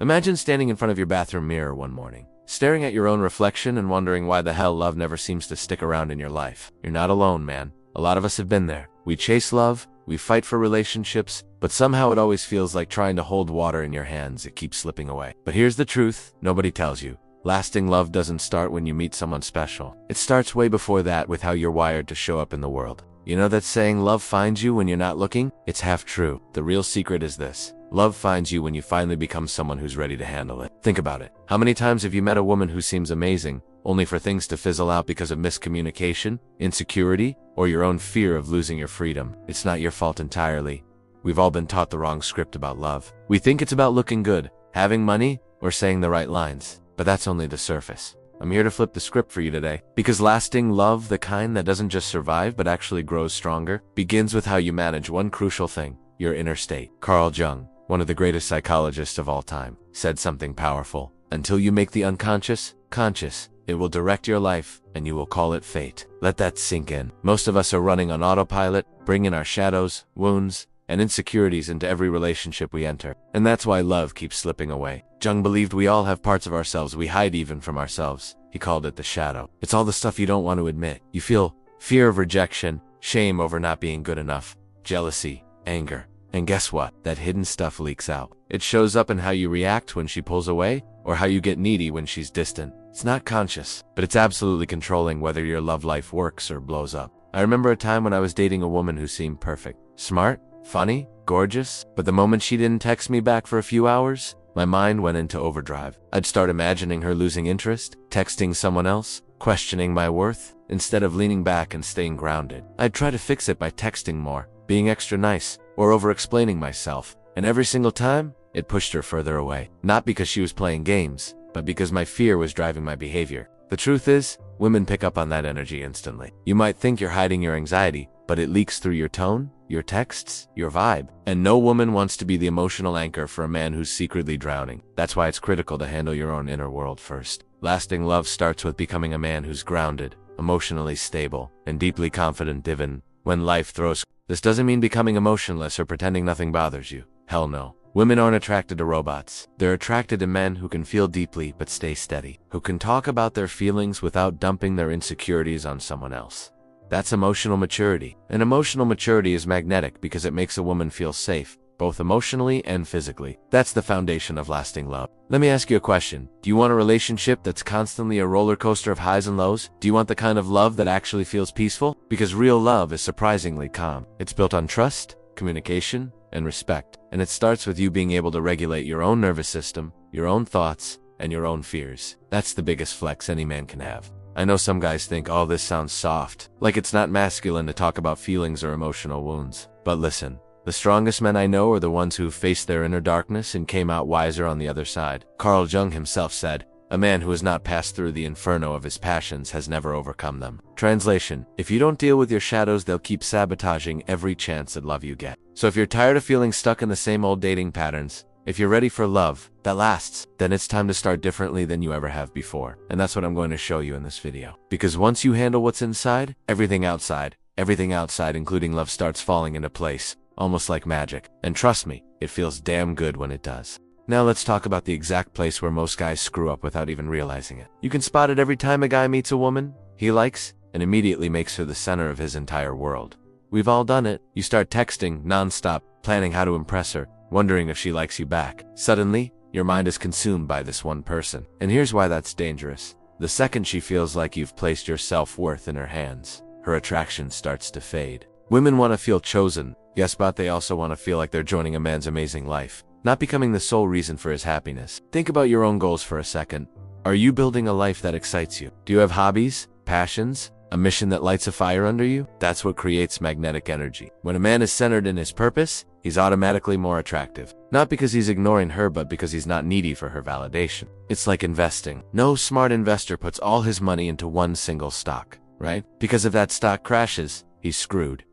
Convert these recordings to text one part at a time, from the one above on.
Imagine standing in front of your bathroom mirror one morning, staring at your own reflection and wondering why the hell love never seems to stick around in your life. You're not alone, man. A lot of us have been there. We chase love, we fight for relationships, but somehow it always feels like trying to hold water in your hands. It keeps slipping away. But here's the truth, nobody tells you. Lasting love doesn't start when you meet someone special. It starts way before that with how you're wired to show up in the world. You know that saying, love finds you when you're not looking? It's half true. The real secret is this. Love finds you when you finally become someone who's ready to handle it. Think about it. How many times have you met a woman who seems amazing, only for things to fizzle out because of miscommunication, insecurity, or your own fear of losing your freedom? It's not your fault entirely. We've all been taught the wrong script about love. We think it's about looking good, having money, or saying the right lines. But that's only the surface. I'm here to flip the script for you today. Because lasting love, the kind that doesn't just survive but actually grows stronger, begins with how you manage one crucial thing, your inner state. Carl Jung, one of the greatest psychologists of all time, said something powerful. Until you make the unconscious conscious, it will direct your life, and you will call it fate. Let that sink in. Most of us are running on autopilot, bringing our shadows, wounds, and insecurities into every relationship we enter. And that's why love keeps slipping away. Jung believed we all have parts of ourselves we hide even from ourselves. He called it the shadow. It's all the stuff you don't want to admit. You feel fear of rejection, shame over not being good enough, jealousy, anger. And guess what? That hidden stuff leaks out. It shows up in how you react when she pulls away, or how you get needy when she's distant. It's not conscious, but it's absolutely controlling whether your love life works or blows up. I remember a time when I was dating a woman who seemed perfect. Smart, funny, gorgeous, but the moment she didn't text me back for a few hours, my mind went into overdrive. I'd start imagining her losing interest, texting someone else, questioning my worth, instead of leaning back and staying grounded. I'd try to fix it by texting more, being extra nice, or over-explaining myself, and every single time, it pushed her further away. Not because she was playing games, but because my fear was driving my behavior. The truth is, women pick up on that energy instantly. You might think you're hiding your anxiety, but it leaks through your tone, your texts, your vibe. And no woman wants to be the emotional anchor for a man who's secretly drowning. That's why it's critical to handle your own inner world first. Lasting love starts with becoming a man who's grounded, emotionally stable, and deeply confident even when life throws. This doesn't mean becoming emotionless or pretending nothing bothers you. Hell no. Women aren't attracted to robots. They're attracted to men who can feel deeply but stay steady, who can talk about their feelings without dumping their insecurities on someone else. That's emotional maturity. And emotional maturity is magnetic because it makes a woman feel safe, both emotionally and physically. That's the foundation of lasting love. Let me ask you a question. Do you want a relationship that's constantly a roller coaster of highs and lows? Do you want the kind of love that actually feels peaceful? Because real love is surprisingly calm. It's built on trust, communication, and respect. And it starts with you being able to regulate your own nervous system, your own thoughts, and your own fears. That's the biggest flex any man can have. I know some guys think, oh, this sounds soft, like it's not masculine to talk about feelings or emotional wounds. But listen, the strongest men I know are the ones who faced their inner darkness and came out wiser on the other side. Carl Jung himself said, "A man who has not passed through the inferno of his passions has never overcome them." Translation: if you don't deal with your shadows, they'll keep sabotaging every chance at love you get. So if you're tired of feeling stuck in the same old dating patterns, if you're ready for love that lasts, then it's time to start differently than you ever have before. And that's what I'm going to show you in this video. Because once you handle what's inside, everything outside, including love, starts falling into place, almost like magic. And trust me, it feels damn good when it does. Now let's talk about the exact place where most guys screw up without even realizing it. You can spot it every time a guy meets a woman he likes and immediately makes her the center of his entire world. We've all done it. You start texting nonstop, planning how to impress her, wondering if she likes you back. Suddenly, your mind is consumed by this one person. And here's why that's dangerous. The second she feels like you've placed your self-worth in her hands, her attraction starts to fade. Women want to feel chosen, yes, but they also want to feel like they're joining a man's amazing life, not becoming the sole reason for his happiness. Think about your own goals for a second. Are you building a life that excites you? Do you have hobbies, passions, a mission that lights a fire under you? That's what creates magnetic energy. When a man is centered in his purpose, he's automatically more attractive. Not because he's ignoring her, but because he's not needy for her validation. It's like investing. No smart investor puts all his money into one single stock, right? Because if that stock crashes, he's screwed.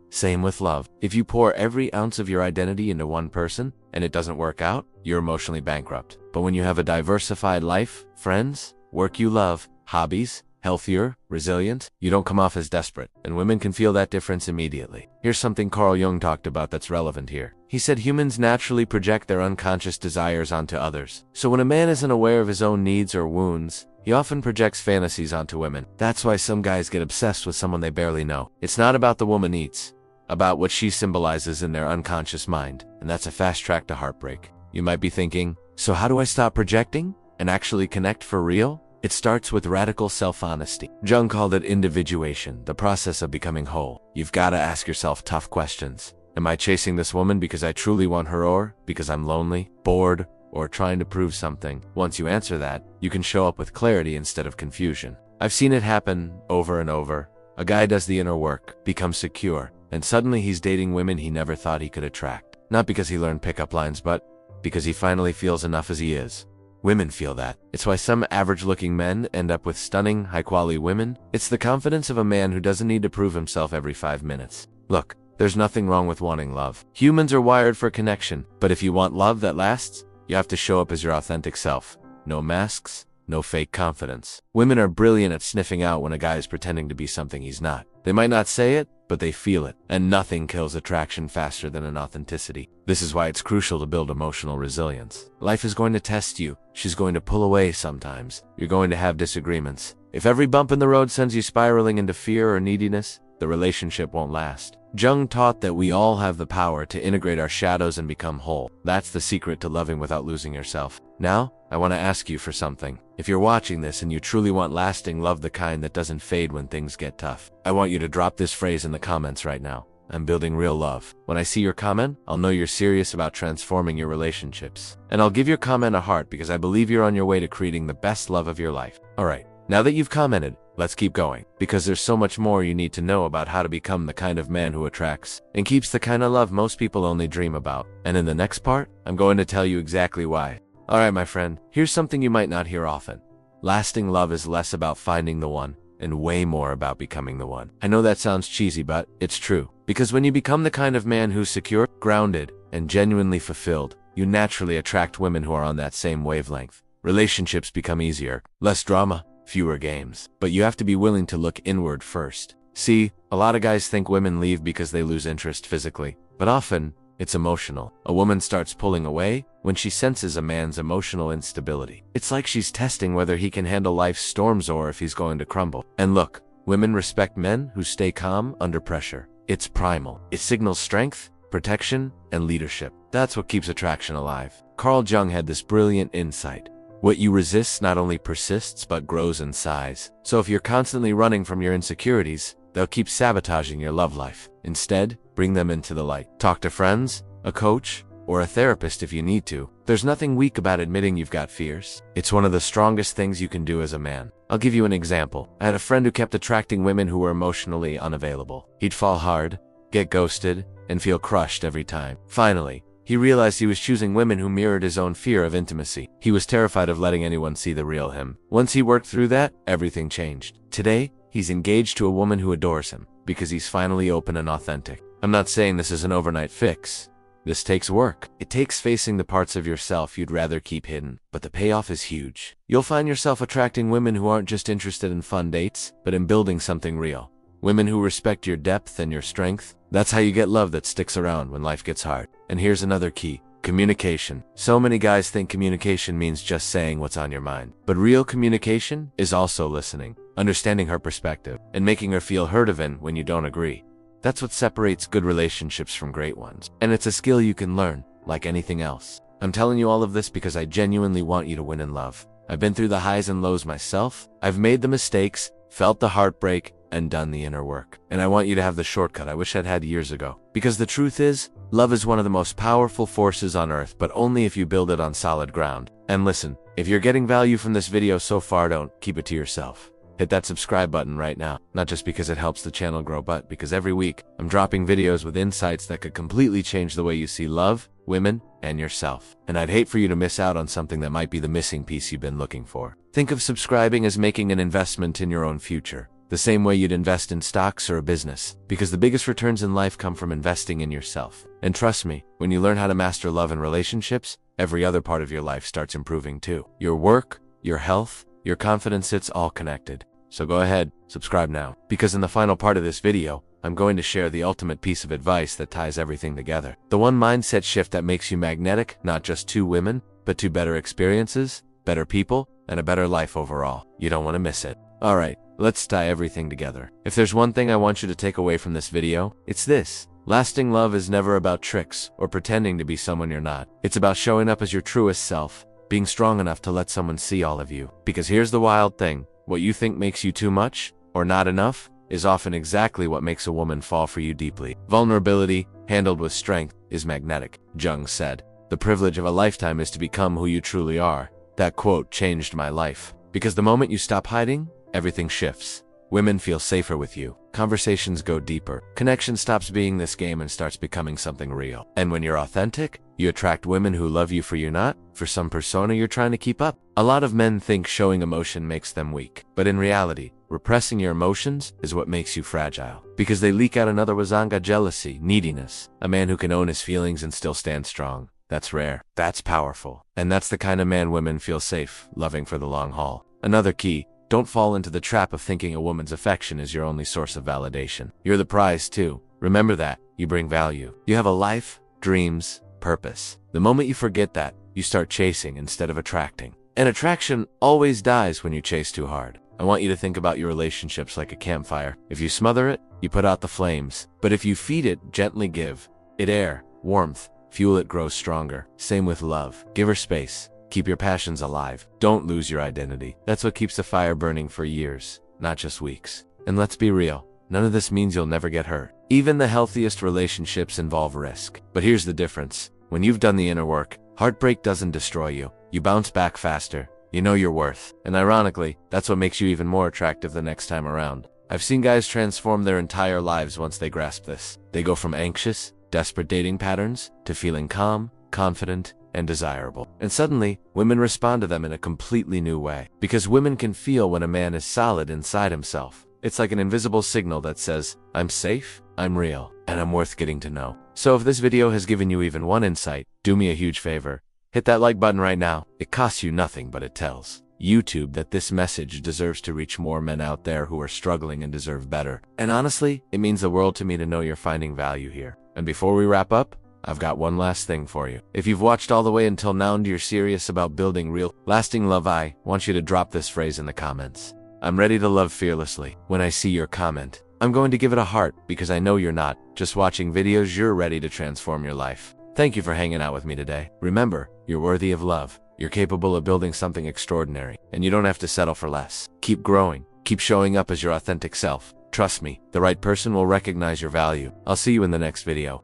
Same with love. If you pour every ounce of your identity into one person and it doesn't work out, you're emotionally bankrupt. But when you have a diversified life, friends, work you love, hobbies, healthier, resilient. You don't come off as desperate, and women can feel that difference immediately. Here's something Carl Jung talked about that's relevant here. He said humans naturally project their unconscious desires onto others. So when a man isn't aware of his own needs or wounds, he often projects fantasies onto women. That's why some guys get obsessed with someone they barely know. It's not about the woman eats, about what she symbolizes in their unconscious mind, and that's a fast track to heartbreak. You might be thinking, so how do I stop projecting and actually connect for real? It starts with radical self-honesty. Jung called it individuation, the process of becoming whole. You've got to ask yourself tough questions. Am I chasing this woman because I truly want her, or because I'm lonely, bored, or trying to prove something? Once you answer that, you can show up with clarity instead of confusion. I've seen it happen over and over. A guy does the inner work, becomes secure, and suddenly he's dating women he never thought he could attract. Not because he learned pickup lines, but because he finally feels enough as he is. Women feel that. It's why some average-looking men end up with stunning, high-quality women. It's the confidence of a man who doesn't need to prove himself every 5 minutes. Look, there's nothing wrong with wanting love. Humans are wired for connection, but if you want love that lasts, you have to show up as your authentic self. No masks, no fake confidence. Women are brilliant at sniffing out when a guy is pretending to be something he's not. They might not say it, but they feel it, and nothing kills attraction faster than an authenticity. This is why it's crucial to build emotional resilience. Life is going to test you. She's going to pull away sometimes. You're going to have disagreements. If every bump in the road sends you spiraling into fear or neediness, the relationship won't last. Jung taught that we all have the power to integrate our shadows and become whole. That's the secret to loving without losing yourself. Now, I want to ask you for something. If you're watching this and you truly want lasting love, the kind that doesn't fade when things get tough, I want you to drop this phrase in the comments right now. I'm building real love. When I see your comment, I'll know you're serious about transforming your relationships. And I'll give your comment a heart because I believe you're on your way to creating the best love of your life. Alright, now that you've commented, let's keep going, because there's so much more you need to know about how to become the kind of man who attracts and keeps the kind of love most people only dream about. And in the next part, I'm going to tell you exactly why. Alright, my friend, here's something you might not hear often. Lasting love is less about finding the one and way more about becoming the one. I know that sounds cheesy, but it's true. Because when you become the kind of man who's secure, grounded, and genuinely fulfilled, you naturally attract women who are on that same wavelength. Relationships become easier, less drama, fewer games. But you have to be willing to look inward first. See, a lot of guys think women leave because they lose interest physically, but often, it's emotional. A woman starts pulling away when she senses a man's emotional instability. It's like she's testing whether he can handle life's storms or if he's going to crumble. And look, women respect men who stay calm under pressure. It's primal. It signals strength, protection, and leadership. That's what keeps attraction alive. Carl Jung had this brilliant insight. What you resist not only persists but grows in size. So if you're constantly running from your insecurities, they'll keep sabotaging your love life. Instead, bring them into the light. Talk to friends, a coach, or a therapist if you need to. There's nothing weak about admitting you've got fears. It's one of the strongest things you can do as a man. I'll give you an example. I had a friend who kept attracting women who were emotionally unavailable. He'd fall hard, get ghosted, and feel crushed every time. Finally, he realized he was choosing women who mirrored his own fear of intimacy. He was terrified of letting anyone see the real him. Once he worked through that, everything changed. Today, he's engaged to a woman who adores him because he's finally open and authentic. I'm not saying this is an overnight fix. This takes work. It takes facing the parts of yourself you'd rather keep hidden, but the payoff is huge. You'll find yourself attracting women who aren't just interested in fun dates, but in building something real. Women who respect your depth and your strength. That's how you get love that sticks around when life gets hard. And here's another key. Communication. So many guys think communication means just saying what's on your mind. But real communication is also listening, understanding her perspective, and making her feel heard even when you don't agree. That's what separates good relationships from great ones. And it's a skill you can learn, like anything else. I'm telling you all of this because I genuinely want you to win in love. I've been through the highs and lows myself. I've made the mistakes, felt the heartbreak, and done the inner work. And I want you to have the shortcut I wish I'd had years ago. Because the truth is, love is one of the most powerful forces on earth, but only if you build it on solid ground. And listen, if you're getting value from this video so far, don't keep it to yourself. Hit that subscribe button right now, not just because it helps the channel grow, but because every week I'm dropping videos with insights that could completely change the way you see love, women, and yourself. And I'd hate for you to miss out on something that might be the missing piece you've been looking for. Think of subscribing as making an investment in your own future, the same way you'd invest in stocks or a business, because the biggest returns in life come from investing in yourself. And trust me, when you learn how to master love and relationships, every other part of your life starts improving too. Your work, your health, your confidence, it's all connected. So go ahead, subscribe now. Because in the final part of this video, I'm going to share the ultimate piece of advice that ties everything together. The one mindset shift that makes you magnetic, not just to women, but to better experiences, better people, and a better life overall. You don't want to miss it. Alright, let's tie everything together. If there's one thing I want you to take away from this video, it's this. Lasting love is never about tricks or pretending to be someone you're not. It's about showing up as your truest self, being strong enough to let someone see all of you. Because here's the wild thing. What you think makes you too much or not enough is often exactly what makes a woman fall for you deeply. Vulnerability, handled with strength, is magnetic. Jung said, "The privilege of a lifetime is to become who you truly are." That quote changed my life. Because the moment you stop hiding, everything shifts. Women feel safer with you. Conversations go deeper. Connection stops being this game and starts becoming something real. And when you're authentic, you attract women who love you for you, not for some persona you're trying to keep up. A lot of men think showing emotion makes them weak. But in reality, repressing your emotions is what makes you fragile. Because they leak out another wazanga: jealousy, neediness. A man who can own his feelings and still stand strong. That's rare. That's powerful. And that's the kind of man women feel safe loving for the long haul. Another key: don't fall into the trap of thinking a woman's affection is your only source of validation. You're the prize too. Remember that. You bring value. You have a life, dreams, purpose. The moment you forget that, you start chasing instead of attracting. And attraction always dies when you chase too hard. I want you to think about your relationships like a campfire. If you smother it, you put out the flames. But if you feed it, gently give it air, warmth, fuel, it grows stronger. Same with love. Give her space. Keep your passions alive. Don't lose your identity. That's what keeps the fire burning for years, not just weeks. And let's be real, none of this means you'll never get hurt. Even the healthiest relationships involve risk. But here's the difference. When you've done the inner work, heartbreak doesn't destroy you. You bounce back faster. You know your worth. And ironically, that's what makes you even more attractive the next time around. I've seen guys transform their entire lives once they grasp this. They go from anxious, desperate dating patterns to feeling calm, confident, and desirable. And suddenly, women respond to them in a completely new way. Because women can feel when a man is solid inside himself. It's like an invisible signal that says, I'm safe, I'm real, and I'm worth getting to know. So if this video has given you even one insight, do me a huge favor. Hit that like button right now. It costs you nothing, but it tells YouTube that this message deserves to reach more men out there who are struggling and deserve better. And honestly, it means the world to me to know you're finding value here. And before we wrap up, I've got one last thing for you. If you've watched all the way until now and you're serious about building real, lasting love, I want you to drop this phrase in the comments. I'm ready to love fearlessly. When I see your comment, I'm going to give it a heart, because I know you're not just watching videos, you're ready to transform your life. Thank you for hanging out with me today. Remember, you're worthy of love. You're capable of building something extraordinary, and you don't have to settle for less. Keep growing. Keep showing up as your authentic self. Trust me, the right person will recognize your value. I'll see you in the next video.